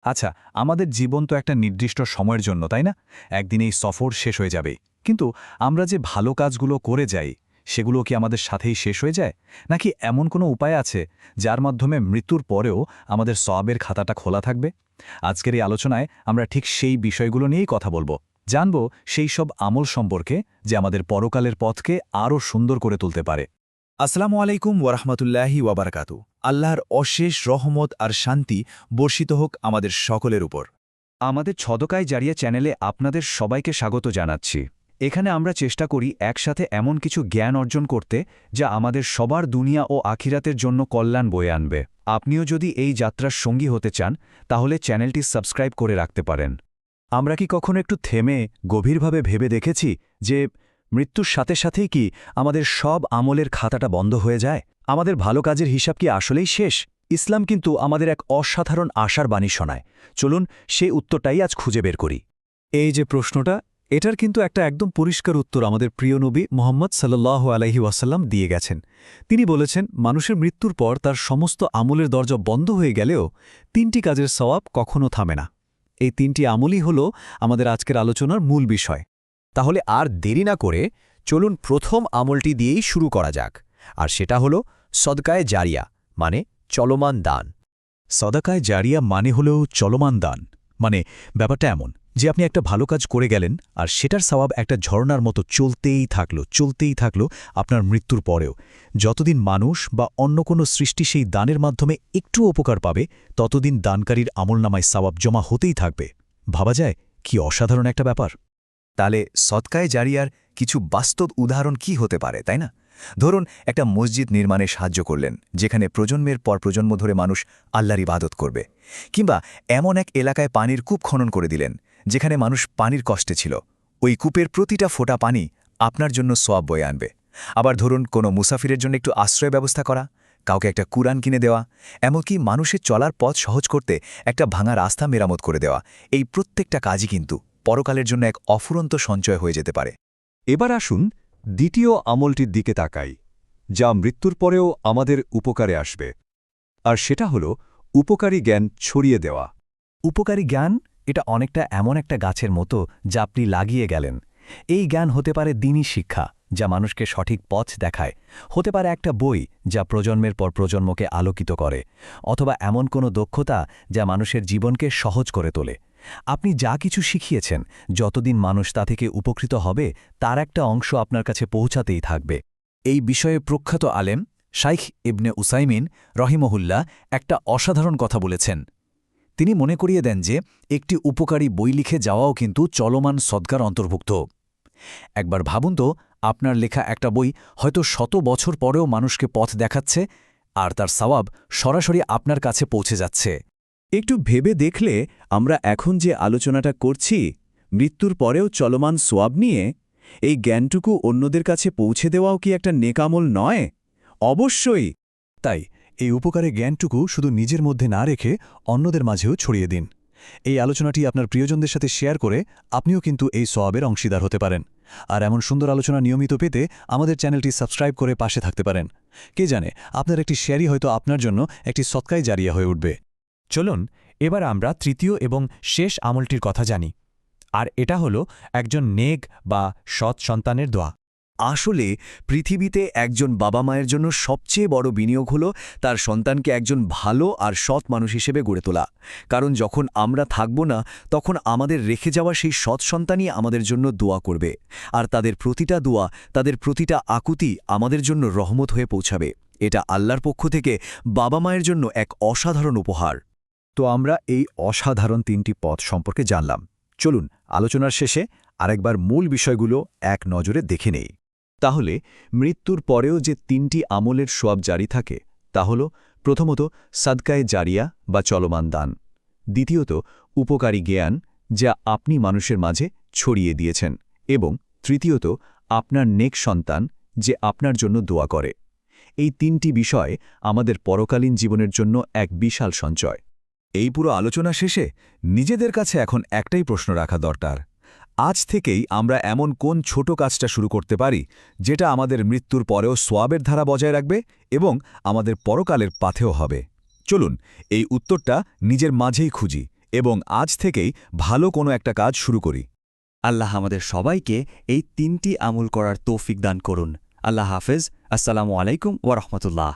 আচ্ছা, আমাদের জীবন তো একটা নির্দিষ্ট সময়ের জন্য, তাই না? একদিন এই সফর শেষ হয়ে যাবে। কিন্তু আমরা যে ভালো কাজগুলো করে যাই, সেগুলো কি আমাদের সাথেই শেষ হয়ে যায়? নাকি এমন কোনো উপায় আছে, যার মাধ্যমে মৃত্যুর পরেও আমাদের সওয়াবের খাতাটা খোলা থাকবে? আজকের এই আলোচনায় আমরা ঠিক সেই বিষয়গুলো নিয়েই কথা বলবো। জানব সেই সব আমল সম্পর্কে যে আমাদের পরকালের পথকে আরও সুন্দর করে তুলতে পারে। আসসালামু আলাইকুম ওয়ারাহমাতুল্লাহি ওয়াবারাকাতু। আল্লাহর অশেষ রহমত আর শান্তি বর্ষিত হোক আমাদের সকলের উপর। আমাদের ছদকায় জারিয়া চ্যানেলে আপনাদের সবাইকে স্বাগত জানাচ্ছি। এখানে আমরা চেষ্টা করি একসাথে এমন কিছু জ্ঞান অর্জন করতে যা আমাদের সবার দুনিয়া ও আখিরাতের জন্য কল্যাণ বয়ে আনবে। আপনিও যদি এই যাত্রার সঙ্গী হতে চান, তাহলে চ্যানেলটি সাবস্ক্রাইব করে রাখতে পারেন। আমরা কি কখনো একটু থেমে গভীরভাবে ভেবে দেখেছি যে মৃত্যুর সাথে সাথেই কি আমাদের সব আমলের খাতাটা বন্ধ হয়ে যায়? আমাদের ভালো কাজের হিসাব কি আসলেই শেষ? ইসলাম কিন্তু আমাদের এক অসাধারণ আশার বাণী শোনায়। চলুন সেই উত্তরটাই আজ খুঁজে বের করি। এই যে প্রশ্নটা, এটার কিন্তু একটা একদম পরিষ্কার উত্তর আমাদের প্রিয় নবী মুহাম্মদ সাল্লাল্লাহু আলাইহি ওয়াসাল্লাম দিয়ে গেছেন। তিনি বলেছেন, মানুষের মৃত্যুর পর তার সমস্ত আমলের দরজা বন্ধ হয়ে গেলেও ৩টি কাজের সওয়াব কখনো থামে না। এই ৩টি আমলই হল আমাদের আজকের আলোচনার মূল বিষয়। তাহলে আর দেরি না করে চলুন প্রথম আমলটি দিয়েই শুরু করা যাক, আর সেটা হলো সদকায়ে জারিয়া, মানে চলমান দান। সদাকায় জারিয়া মানে হলো চলমান দান। মানে ব্যাপারটা এমন যে আপনি একটা ভালো কাজ করে গেলেন, আর সেটার সওয়াব একটা ঝর্ণার মতো চলতেই থাকলো আপনার মৃত্যুর পরেও। যতদিন মানুষ বা অন্য কোনো সৃষ্টি সেই দানের মাধ্যমে একটু উপকার পাবে, ততদিন দানকারীর আমলনামায় সওয়াব জমা হতেই থাকবে। ভাবা যায় কি অসাধারণ একটা ব্যাপার। তাহলে সদকায়ে জারিয়ার কিছু বাস্তব উদাহরণ কি হতে পারে, তাই না? ধরুন, একটা মসজিদ নির্মাণে সাহায্য করলেন, যেখানে প্রজন্মের পর প্রজন্ম ধরে মানুষ আল্লাহর ইবাদত করবে। কিংবা এমন এক এলাকায় পানির কূপ খনন করে দিলেন, যেখানে মানুষ পানির কষ্টে ছিল। ওই কূপের প্রতিটা ফোঁটা পানি আপনার জন্য সওয়াব বয়ে আনবে। আবার ধরুন, কোনো মুসাফিরের জন্য একটু আশ্রয় ব্যবস্থা করা, কাউকে একটা কুরআন কিনে দেওয়া, এমনকি মানুষের চলার পথ সহজ করতে একটা ভাঙা রাস্তা মেরামত করে দেওয়া। এই প্রত্যেকটা কাজই কিন্তু পরকালের জন্য এক অফুরন্ত সঞ্চয় হয়ে যেতে পারে। এবার আসুন দ্বিতীয় আমলটির দিকে তাকাই, যা মৃত্যুর পরেও আমাদের উপকারে আসবে। আর সেটা হল উপকারী জ্ঞান ছড়িয়ে দেওয়া। উপকারী জ্ঞান এটা অনেকটা এমন একটা গাছের মতো যা আপনি লাগিয়ে গেলেন। এই জ্ঞান হতে পারে দ্বীনি শিক্ষা, যা মানুষকে সঠিক পথ দেখায়। হতে পারে একটা বই, যা প্রজন্মের পর প্রজন্মকে আলোকিত করে। অথবা এমন কোনো দক্ষতা যা মানুষের জীবনকে সহজ করে তোলে। আপনি যা কিছু শিখিয়েছেন, যতদিন মানুষ তা থেকে উপকৃত হবে, তার একটা অংশ আপনার কাছে পৌঁছাতেই থাকবে। এই বিষয়ে প্রখ্যাত আলেম শাইখ ইবনে উসাইমিন রহিমহুল্লাহ একটা অসাধারণ কথা বলেছেন। তিনি মনে করিয়ে দেন যে একটি উপকারী বই লিখে যাওয়াও কিন্তু চলমান সদকার অন্তর্ভুক্ত। একবার ভাবুন তো, আপনার লেখা একটা বই হয়তো ১০০ বছর পরেও মানুষকে পথ দেখাচ্ছে, আর তার সওয়াব সরাসরি আপনার কাছে পৌঁছে যাচ্ছে। একটু ভেবে দেখলে আমরা এখন যে আলোচনাটা করছি, মৃত্যুর পরেও চলমান সোয়াব নিয়ে, এই জ্ঞানটুকু অন্যদের কাছে পৌঁছে দেওয়াও কি একটা নেকামল নয়? অবশ্যই। তাই এই উপকারে জ্ঞানটুকু শুধু নিজের মধ্যে না রেখে অন্যদের মাঝেও ছড়িয়ে দিন। এই আলোচনাটি আপনার প্রিয়জনদের সাথে শেয়ার করে আপনিও কিন্তু এই সওয়াবের অংশীদার হতে পারেন। আর এমন সুন্দর আলোচনা নিয়মিত পেতে আমাদের চ্যানেলটি সাবস্ক্রাইব করে পাশে থাকতে পারেন। কে জানে, আপনার একটি শেয়ারই হয়তো আপনার জন্য একটি সদকায়ে জারিয়া হয়ে উঠবে। চলুন এবার আমরা তৃতীয় এবং শেষ আমলটির কথা জানি, আর এটা হলো একজন নেক বা সৎ সন্তানের দোয়া। আসলে পৃথিবীতে একজন বাবা মায়ের জন্য সবচেয়ে বড় বিনিয়োগ হল তার সন্তানকে একজন ভালো আর সৎ মানুষ হিসেবে গড়ে তোলা। কারণ যখন আমরা থাকব না, তখন আমাদের রেখে যাওয়া সেই সৎ সন্তানই আমাদের জন্য দোয়া করবে। আর তাদের প্রতিটা দোয়া, তাদের প্রতিটা আকুতি আমাদের জন্য রহমত হয়ে পৌঁছাবে। এটা আল্লাহর পক্ষ থেকে বাবা মায়ের জন্য এক অসাধারণ উপহার। তো আমরা এই অসাধারণ ৩টি পথ সম্পর্কে জানলাম। চলুন আলোচনার শেষে আরেকবার মূল বিষয়গুলো এক নজরে দেখে নেই। তাহলে মৃত্যুর পরেও যে ৩টি আমলের সোয়াব জারি থাকে, তা হল প্রথমত সাদকায়ে জারিয়া বা চলমান দান, দ্বিতীয়ত উপকারী জ্ঞান যা আপনি মানুষের মাঝে ছড়িয়ে দিয়েছেন, এবং তৃতীয়ত আপনার নেক সন্তান যে আপনার জন্য দোয়া করে। এই ৩টি বিষয় আমাদের পরকালীন জীবনের জন্য এক বিশাল সঞ্চয়। এই পুরো আলোচনা শেষে নিজেদের কাছে এখন একটাই প্রশ্ন রাখা দরকার। আজ থেকেই আমরা এমন কোন ছোট কাজটা শুরু করতে পারি, যেটা আমাদের মৃত্যুর পরেও সোয়াবের ধারা বজায় রাখবে এবং আমাদের পরকালের পাথেও হবে? চলুন এই উত্তরটা নিজের মাঝেই খুঁজি এবং আজ থেকেই ভালো কোনো একটা কাজ শুরু করি। আল্লাহ আমাদের সবাইকে এই 3টি আমল করার তৌফিক দান করুন। আল্লাহ হাফেজ। আসসালামু আলাইকুম ওয়া রাহমাতুল্লাহ।